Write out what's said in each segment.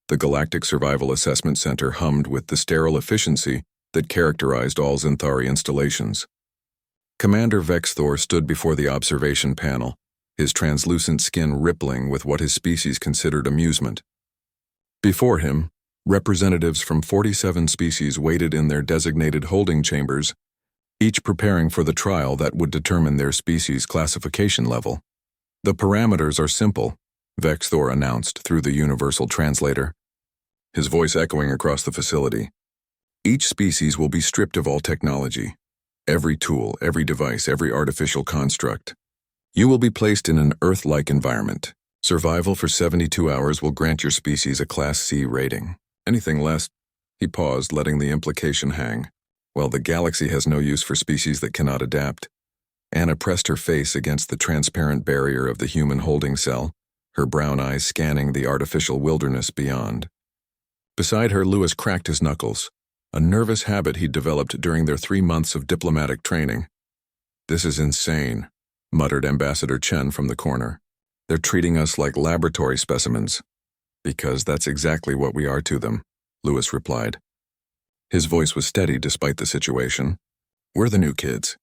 The Galactic Survival Assessment Center hummed with the sterile efficiency that characterized all Xanthari installations. Commander Vexthor stood before the observation panel, his translucent skin rippling with what his species considered amusement. Before him, representatives from 47 species waited in their designated holding chambers, each preparing for the trial that would determine their species' classification level. "The parameters are simple," Vexthor announced through the universal translator, his voice echoing across the facility. "Each species will be stripped of all technology, every tool, every device, every artificial construct. You will be placed in an Earth-like environment. Survival for 72 hours will grant your species a Class C rating. Anything less—" He paused, letting the implication hang. "Well, the galaxy has no use for species that cannot adapt." Anna pressed her face against the transparent barrier of the human holding cell, her brown eyes scanning the artificial wilderness beyond. Beside her, Lewis cracked his knuckles, a nervous habit he'd developed during their 3 months of diplomatic training. "This is insane," muttered Ambassador Chen from the corner. "They're treating us like laboratory specimens." "Because that's exactly what we are to them," Lewis replied. His voice was steady despite the situation. "We're the new kids.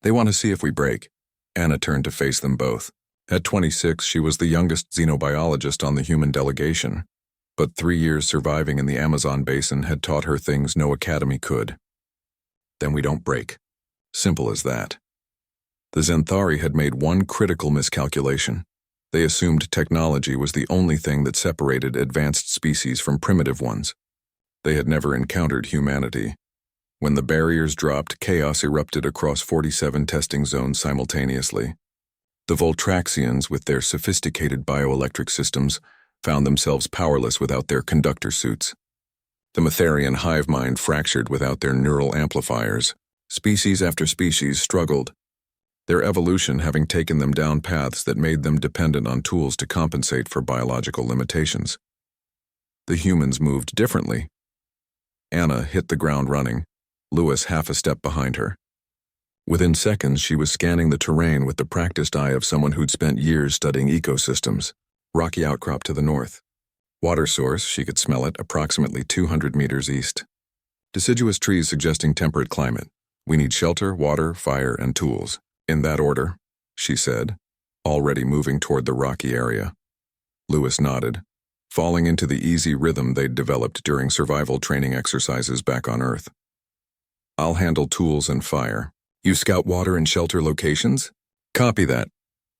They want to see if we break." Anna turned to face them both. At 26, she was the youngest xenobiologist on the human delegation, but 3 years surviving in the Amazon basin had taught her things no academy could. "Then we don't break. Simple as that." The Xanthari had made one critical miscalculation. They assumed technology was the only thing that separated advanced species from primitive ones. They had never encountered humanity. When the barriers dropped, chaos erupted across 47 testing zones simultaneously. The Voltraxians, with their sophisticated bioelectric systems, found themselves powerless without their conductor suits. The Metherian hive mind fractured without their neural amplifiers. Species after species struggled, their evolution having taken them down paths that made them dependent on tools to compensate for biological limitations. The humans moved differently. Anna hit the ground running, Lewis half a step behind her. Within seconds, she was scanning the terrain with the practiced eye of someone who'd spent years studying ecosystems. Rocky outcrop to the north. Water source, she could smell it, approximately 200 meters east. Deciduous trees suggesting temperate climate. "We need shelter, water, fire, and tools. In that order," she said, already moving toward the rocky area. Lewis nodded, falling into the easy rhythm they'd developed during survival training exercises back on Earth. "I'll handle tools and fire. You scout water and shelter locations?" "Copy that."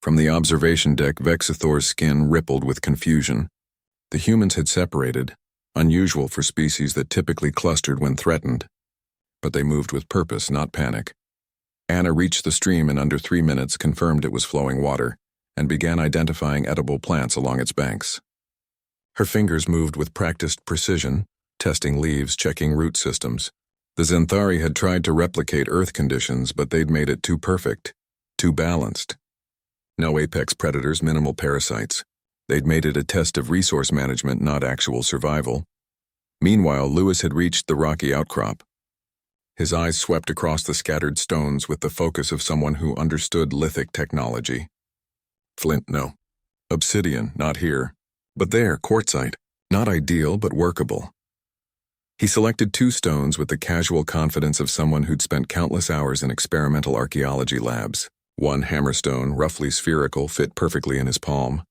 From the observation deck, Vexithor's skin rippled with confusion. The humans had separated, unusual for species that typically clustered when threatened. But they moved with purpose, not panic. Anna reached the stream in under 3 minutes, confirmed it was flowing water, and began identifying edible plants along its banks. Her fingers moved with practiced precision, testing leaves, checking root systems. The Xanthari had tried to replicate Earth conditions, but they'd made it too perfect, too balanced. No apex predators, minimal parasites. They'd made it a test of resource management, not actual survival. Meanwhile, Lewis had reached the rocky outcrop. His eyes swept across the scattered stones with the focus of someone who understood lithic technology. "Flint, no. Obsidian, not here. But there, quartzite. Not ideal, but workable." He selected 2 stones with the casual confidence of someone who'd spent countless hours in experimental archaeology labs. One hammerstone, roughly spherical, fit perfectly in his palm.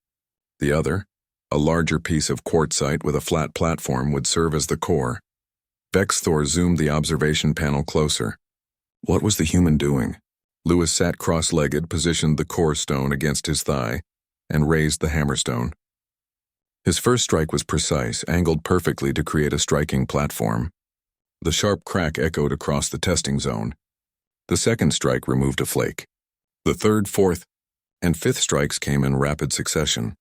The other, a larger piece of quartzite with a flat platform, would serve as the core. Vexthor zoomed the observation panel closer. What was the human doing? Lewis sat cross-legged, positioned the core stone against his thigh, and raised the hammerstone. His first strike was precise, angled perfectly to create a striking platform. The sharp crack echoed across the testing zone. The second strike removed a flake. The third, fourth, and fifth strikes came in rapid succession.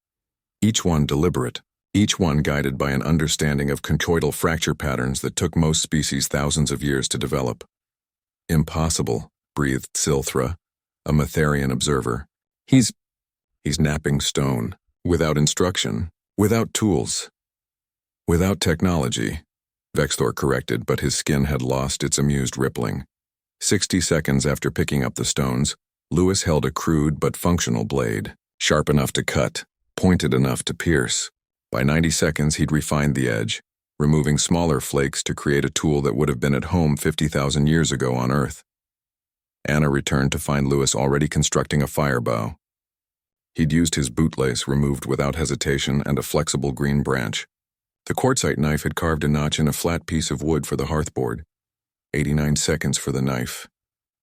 Each one deliberate, each one guided by an understanding of conchoidal fracture patterns that took most species thousands of years to develop. "Impossible," breathed Silthra, a Metherian observer. He's napping stone, without instruction, without tools, without technology," Vexthor corrected, but his skin had lost its amused rippling. 60 seconds after picking up the stones, Lewis held a crude but functional blade, sharp enough to cut, pointed enough to pierce. By 90 seconds, he'd refined the edge, removing smaller flakes to create a tool that would have been at home 50,000 years ago on Earth. Anna returned to find Lewis already constructing a fire bow. He'd used his bootlace removed without hesitation and a flexible green branch. The quartzite knife had carved a notch in a flat piece of wood for the hearthboard. 89 seconds for the knife,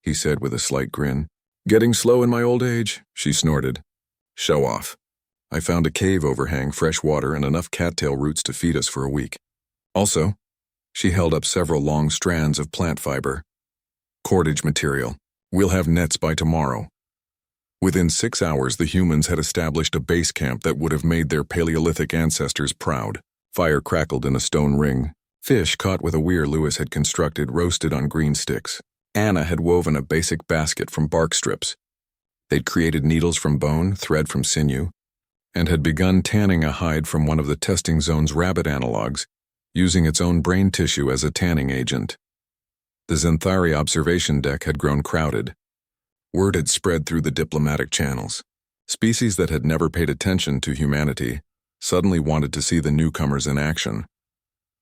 he said with a slight grin. Getting slow in my old age, she snorted. Show off. I found a cave overhang, fresh water, and enough cattail roots to feed us for a week. Also, she held up several long strands of plant fiber. Cordage material. We'll have nets by tomorrow. Within 6 hours, the humans had established a base camp that would have made their Paleolithic ancestors proud. Fire crackled in a stone ring. Fish caught with a weir Lewis had constructed roasted on green sticks. Anna had woven a basic basket from bark strips. They'd created needles from bone, thread from sinew, and had begun tanning a hide from one of the testing zone's rabbit analogs, using its own brain tissue as a tanning agent. The Zenthari observation deck had grown crowded. Word had spread through the diplomatic channels. Species that had never paid attention to humanity suddenly wanted to see the newcomers in action.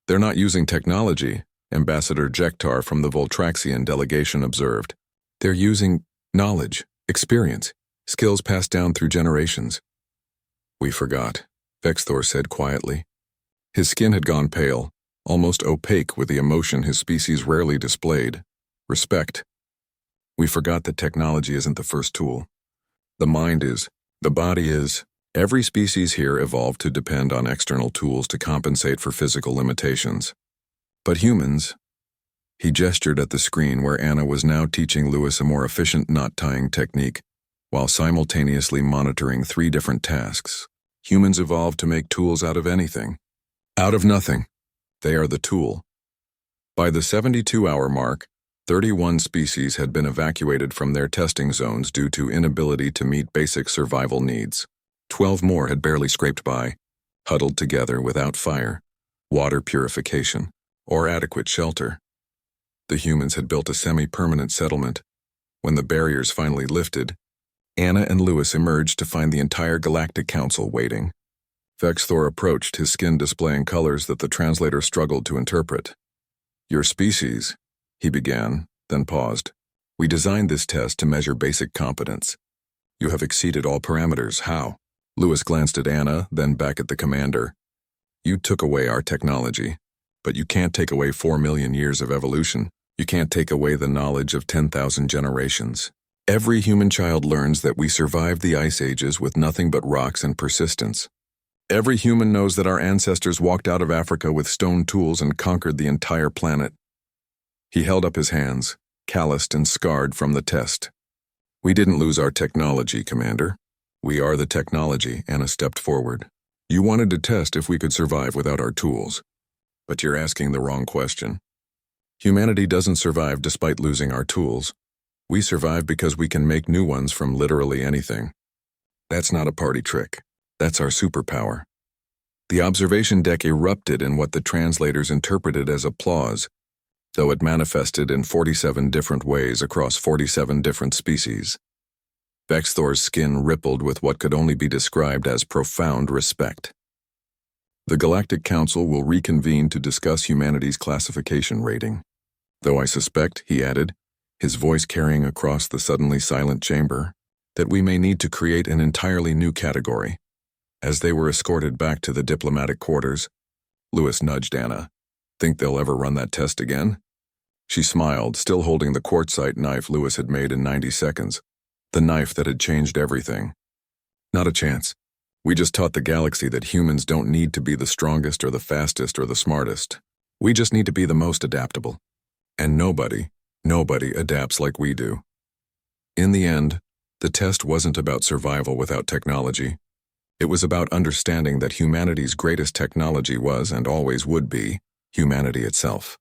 They're not using technology, Ambassador Jektar from the Voltraxian delegation observed. They're using knowledge, experience, skills passed down through generations. We forgot, Vexthor said quietly. His skin had gone pale, almost opaque with the emotion his species rarely displayed. Respect. We forgot that technology isn't the first tool. The mind is, the body is. Every species here evolved to depend on external tools to compensate for physical limitations. But humans, he gestured at the screen where Anna was now teaching Lewis a more efficient knot-tying technique, while simultaneously monitoring 3 different tasks. Humans evolved to make tools out of anything. Out of nothing. They are the tool. By the 72-hour mark, 31 species had been evacuated from their testing zones due to inability to meet basic survival needs. 12 more had barely scraped by, huddled together without fire, water purification, or adequate shelter. The humans had built a semi-permanent settlement. When the barriers finally lifted, Anna and Lewis emerged to find the entire Galactic Council waiting. Vexthor approached, his skin displaying colors that the translator struggled to interpret. Your species, he began, then paused. We designed this test to measure basic competence. You have exceeded all parameters. How? Lewis glanced at Anna, then back at the commander. You took away our technology, but you can't take away 4 million years of evolution. You can't take away the knowledge of 10,000 generations. Every human child learns that we survived the ice ages with nothing but rocks and persistence. Every human knows that our ancestors walked out of Africa with stone tools and conquered the entire planet. He held up his hands, calloused and scarred from the test. We didn't lose our technology, Commander. We are the technology, Anna stepped forward. You wanted to test if we could survive without our tools. But you're asking the wrong question. Humanity doesn't survive despite losing our tools. We survive because we can make new ones from literally anything. That's not a party trick. That's our superpower. The observation deck erupted in what the translators interpreted as applause, though it manifested in 47 different ways across 47 different species. Vexthor's skin rippled with what could only be described as profound respect. The Galactic Council will reconvene to discuss humanity's classification rating. Though I suspect, he added, his voice carrying across the suddenly silent chamber, that we may need to create an entirely new category. As they were escorted back to the diplomatic quarters, Lewis nudged Anna. Think they'll ever run that test again? She smiled, still holding the quartzite knife Lewis had made in 90 seconds. The knife that had changed everything. Not a chance. We just taught the galaxy that humans don't need to be the strongest or the fastest or the smartest. We just need to be the most adaptable. And nobody adapts like we do. In the end, the test wasn't about survival without technology. It was about understanding that humanity's greatest technology was, and always would be, humanity itself.